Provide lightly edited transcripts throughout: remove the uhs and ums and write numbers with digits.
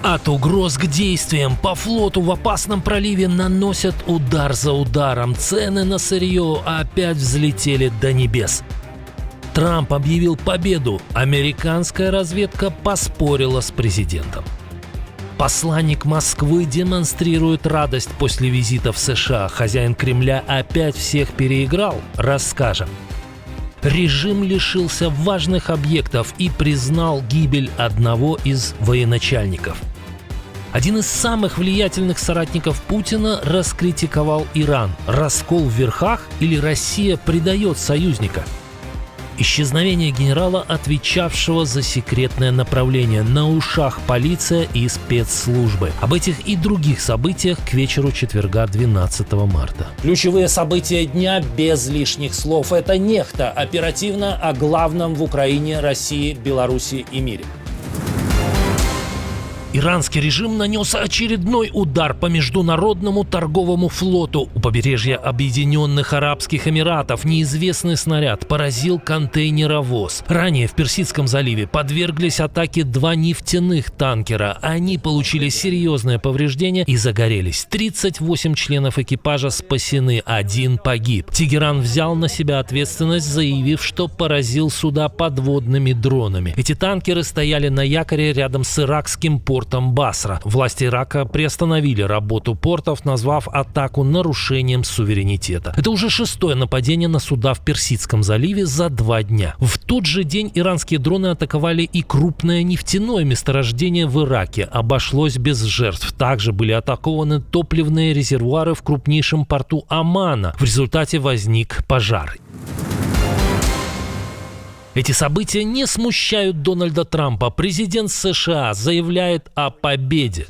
От угроз к действиям по флоту в опасном проливе наносят удар за ударом. Цены на сырье опять взлетели до небес. Трамп объявил победу. Американская разведка поспорила с президентом. Посланник Москвы демонстрирует радость после визита в США. Хозяин Кремля опять всех переиграл. Расскажем. Режим лишился важных объектов и признал гибель одного из военачальников. Один из самых влиятельных соратников Путина раскритиковал Иран. Раскол в верхах или Россия предает союзника? Исчезновение генерала, отвечавшего за секретное направление. На ушах полиция и спецслужбы. Об этих и других событиях к вечеру четверга 12 марта. Ключевые события дня без лишних слов. Это «Нехта». Оперативно о главном в Украине, России, Беларуси и мире. Иранский режим нанес очередной удар по международному торговому флоту. У побережья Объединенных Арабских Эмиратов неизвестный снаряд поразил контейнеровоз. Ранее в Персидском заливе подверглись атаке 2 нефтяных танкера. Они получили серьезные повреждения и загорелись. 38 членов экипажа спасены, 1 погиб. Тегеран взял на себя ответственность, заявив, что поразил суда подводными дронами. Эти танкеры стояли на якоре рядом с иракским портом Басра. Власти Ирака приостановили работу портов, назвав атаку нарушением суверенитета. Это уже 6-е нападение на суда в Персидском заливе за 2 дня. В тот же день иранские дроны атаковали и крупное нефтяное месторождение в Ираке. Обошлось без жертв. Также были атакованы топливные резервуары в крупнейшем порту Омана. В результате возник пожар. Эти события не смущают Дональда Трампа. Президент США заявляет о победе.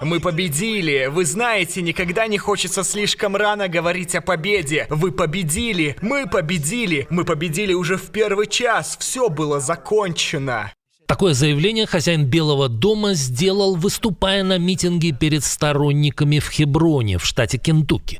Мы победили. Вы знаете, никогда не хочется слишком рано говорить о победе. Вы победили. Мы победили. Мы победили уже в первый час. Все было закончено. Такое заявление хозяин Белого дома сделал, выступая на митинге перед сторонниками в Хеброне, в штате Кентукки.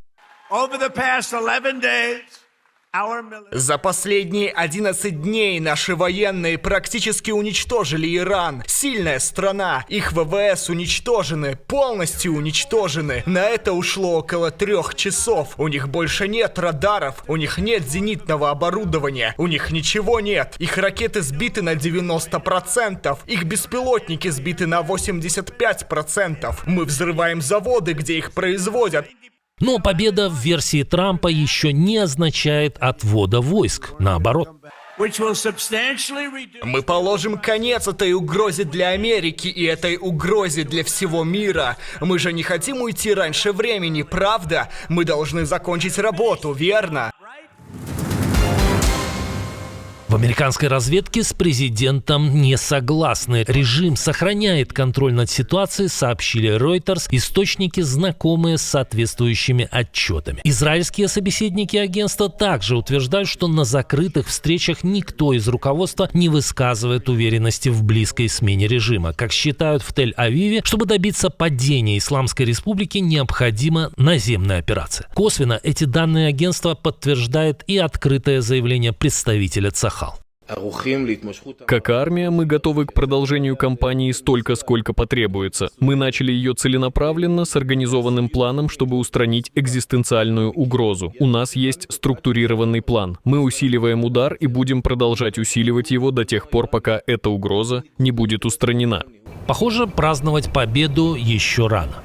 За последние 11 дней наши военные практически уничтожили Иран. Сильная страна. Их ВВС уничтожены, полностью уничтожены. На это ушло около 3 часов. У них больше нет радаров, у них нет зенитного оборудования, у них ничего нет. Их ракеты сбиты на 90%, их беспилотники сбиты на 85%. Мы взрываем заводы, где их производят. Но победа в версии Трампа еще не означает отвода войск. Наоборот. Мы положим конец этой угрозе для Америки и этой угрозе для всего мира. Мы же не хотим уйти раньше времени, правда? Мы должны закончить работу, верно? В американской разведке с президентом не согласны. Режим сохраняет контроль над ситуацией, сообщили Reuters, источники, знакомые с соответствующими отчетами. Израильские собеседники агентства также утверждают, что на закрытых встречах никто из руководства не высказывает уверенности в близкой смене режима. Как считают в Тель-Авиве, чтобы добиться падения Исламской Республики, необходима наземная операция. Косвенно эти данные агентства подтверждает и открытое заявление представителя Цахал. Как армия, мы готовы к продолжению кампании столько, сколько потребуется. Мы начали ее целенаправленно, с организованным планом, чтобы устранить экзистенциальную угрозу. У нас есть структурированный план. Мы усиливаем удар и будем продолжать усиливать его до тех пор, пока эта угроза не будет устранена. Похоже, праздновать победу еще рано.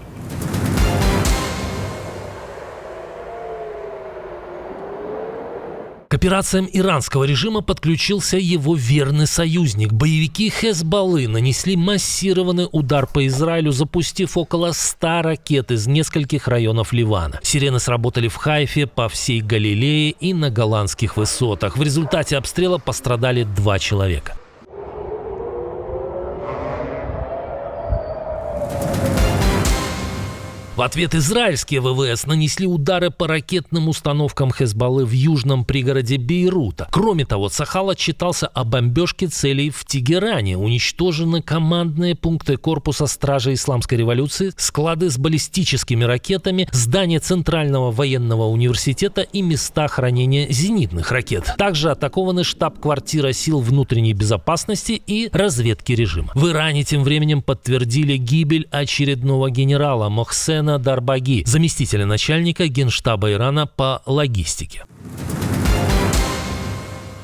К операциям иранского режима подключился его верный союзник. Боевики Хезболлы нанесли массированный удар по Израилю, запустив около 100 ракет из нескольких районов Ливана. Сирены сработали в Хайфе, по всей Галилее и на Голландских высотах. В результате обстрела пострадали 2 человека. В ответ израильские ВВС нанесли удары по ракетным установкам Хезболлы в южном пригороде Бейрута. Кроме того, Цахал отчитался о бомбежке целей в Тегеране. Уничтожены командные пункты корпуса Стражи Исламской революции, склады с баллистическими ракетами, здание Центрального военного университета и места хранения зенитных ракет. Также атакованы штаб-квартира сил внутренней безопасности и разведки режима. В Иране тем временем подтвердили гибель очередного генерала Мохсена Дарбаги, заместителя начальника Генштаба Ирана по логистике.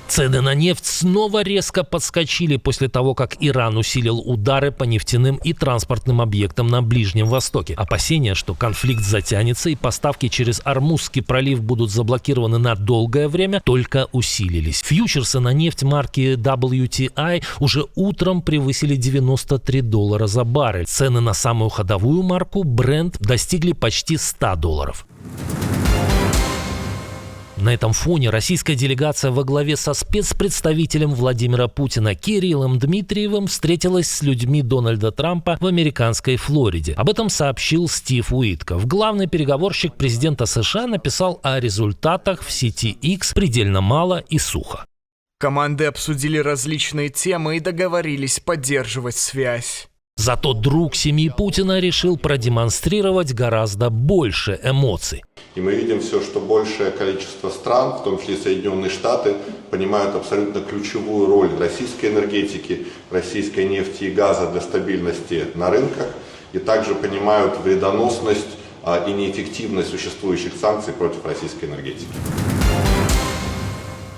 Цены на нефть снова резко подскочили после того, как Иран усилил удары по нефтяным и транспортным объектам на Ближнем Востоке. Опасения, что конфликт затянется и поставки через Ормузский пролив будут заблокированы на долгое время, только усилились. Фьючерсы на нефть марки WTI уже утром превысили $93 за баррель. Цены на самую ходовую марку Brent достигли почти $100. На этом фоне российская делегация во главе со спецпредставителем Владимира Путина Кириллом Дмитриевым встретилась с людьми Дональда Трампа в американской Флориде. Об этом сообщил Стив Уитков. Главный переговорщик президента США написал о результатах в сети X предельно мало и сухо. Команды обсудили различные темы и договорились поддерживать связь. Зато друг семьи Путина решил продемонстрировать гораздо больше эмоций. И мы видим все, что большее количество стран, в том числе Соединенные Штаты, понимают абсолютно ключевую роль российской энергетики, российской нефти и газа для стабильности на рынках, и также понимают вредоносность и неэффективность существующих санкций против российской энергетики.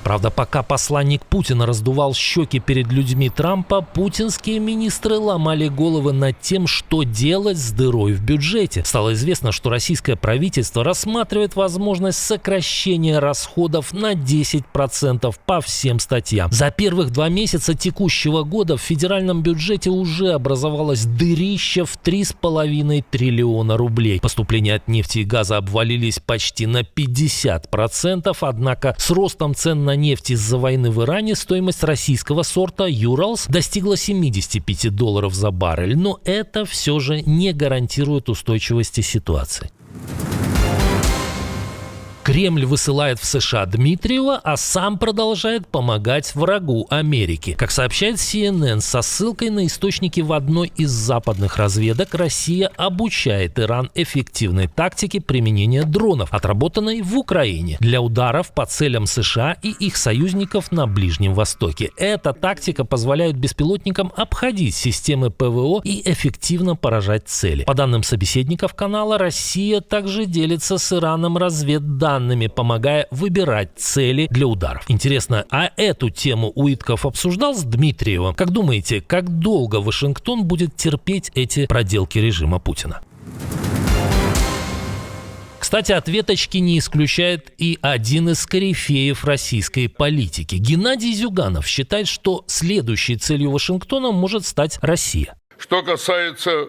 Правда, пока посланник Путина раздувал щеки перед людьми Трампа, путинские министры ломали головы над тем, что делать с дырой в бюджете. Стало известно, что российское правительство рассматривает возможность сокращения расходов на 10% по всем статьям. За первых 2 месяца текущего года в федеральном бюджете уже образовалось дырище в 3,5 триллиона рублей. Поступления от нефти и газа обвалились почти на 50%, однако с ростом цен на нефть из-за войны в Иране стоимость российского сорта Urals достигла $75 за баррель, но это все же не гарантирует устойчивости ситуации. Кремль высылает в США Дмитриева, а сам продолжает помогать врагу Америки. Как сообщает CNN со ссылкой на источники в одной из западных разведок, Россия обучает Иран эффективной тактике применения дронов, отработанной в Украине, для ударов по целям США и их союзников на Ближнем Востоке. Эта тактика позволяет беспилотникам обходить системы ПВО и эффективно поражать цели. По данным собеседников канала, Россия также делится с Ираном разведданными, помогая выбирать цели для ударов. Интересно, а эту тему Уитков обсуждал с Дмитриевым? Как думаете, как долго Вашингтон будет терпеть эти проделки режима Путина? Кстати, ответочки не исключает и один из корифеев российской политики. Геннадий Зюганов считает, что следующей целью Вашингтона может стать Россия. Что касается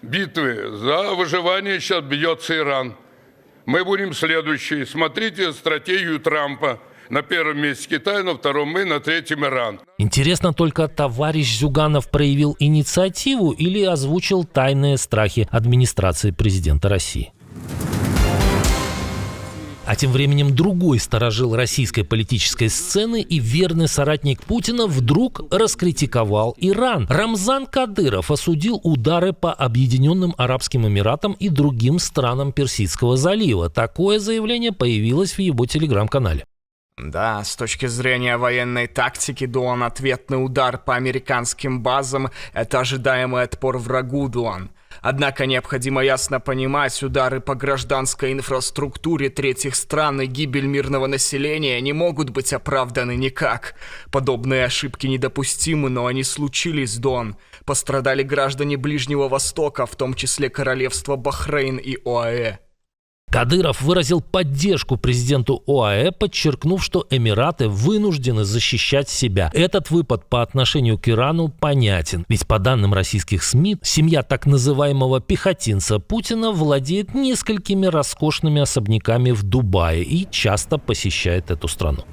битвы за выживание, сейчас бьется Иран. Мы будем следующие. Смотрите стратегию Трампа. На первом месте Китай, на втором мы, на третьем Иран. Интересно, только товарищ Зюганов проявил инициативу или озвучил тайные страхи администрации президента России? А тем временем другой старожил российской политической сцены и верный соратник Путина вдруг раскритиковал Иран. Рамзан Кадыров осудил удары по Объединенным Арабским Эмиратам и другим странам Персидского залива. Такое заявление появилось в его телеграм-канале. Да, с точки зрения военной тактики, Дуан, ответный удар по американским базам – это ожидаемый отпор врагу, Дуан. Однако необходимо ясно понимать, удары по гражданской инфраструктуре третьих стран и гибель мирного населения не могут быть оправданы никак. Подобные ошибки недопустимы, но они случились, Дон. Пострадали граждане Ближнего Востока, в том числе королевства Бахрейн и ОАЭ. Кадыров выразил поддержку президенту ОАЭ, подчеркнув, что Эмираты вынуждены защищать себя. Этот выпад по отношению к Ирану понятен. Ведь по данным российских СМИ, семья так называемого пехотинца Путина владеет несколькими роскошными особняками в Дубае и часто посещает эту страну.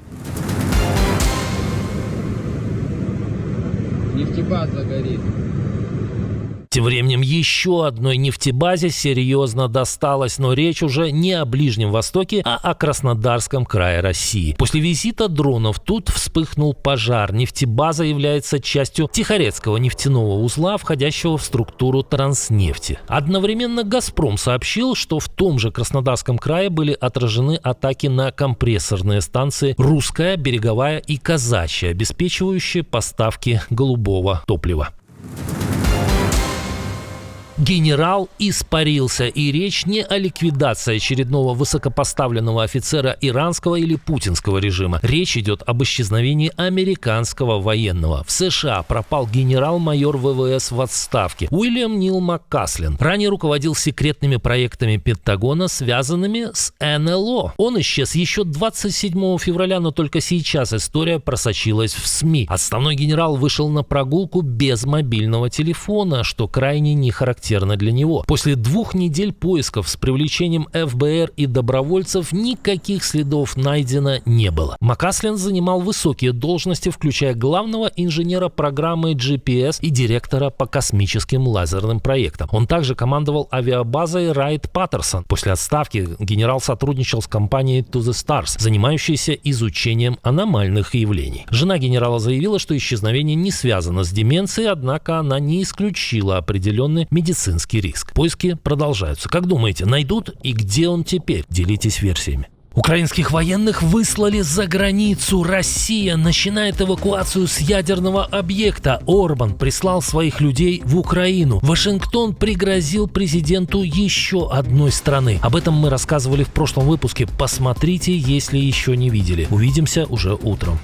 Нефтебаза горит. Тем временем еще одной нефтебазе серьезно досталось, но речь уже не о Ближнем Востоке, а о Краснодарском крае России. После визита дронов тут вспыхнул пожар. Нефтебаза является частью Тихорецкого нефтяного узла, входящего в структуру Транснефти. Одновременно «Газпром» сообщил, что в том же Краснодарском крае были отражены атаки на компрессорные станции «Русская», «Береговая» и «Казачья», обеспечивающие поставки голубого топлива. Генерал испарился, и речь не о ликвидации очередного высокопоставленного офицера иранского или путинского режима. Речь идет об исчезновении американского военного. В США пропал генерал-майор ВВС в отставке Уильям Нил МакКаслин. Ранее руководил секретными проектами Пентагона, связанными с НЛО. Он исчез еще 27 февраля, но только сейчас история просочилась в СМИ. Отставной генерал вышел на прогулку без мобильного телефона, что крайне не характерно для него. После 2 недель поисков с привлечением ФБР и добровольцев никаких следов найдено не было. МакКаслин занимал высокие должности, включая главного инженера программы GPS и директора по космическим лазерным проектам. Он также командовал авиабазой Райт-Паттерсон. После отставки генерал сотрудничал с компанией To The Stars, занимающейся изучением аномальных явлений. Жена генерала заявила, что исчезновение не связано с деменцией, однако она не исключила определенный медицинский риск. Поиски продолжаются. Как думаете, найдут и где он теперь? Делитесь версиями. Украинских военных выслали за границу. Россия начинает эвакуацию с ядерного объекта. Орбан прислал своих людей в Украину. Вашингтон пригрозил президенту еще одной страны. Об этом мы рассказывали в прошлом выпуске. Посмотрите, если еще не видели. Увидимся уже утром.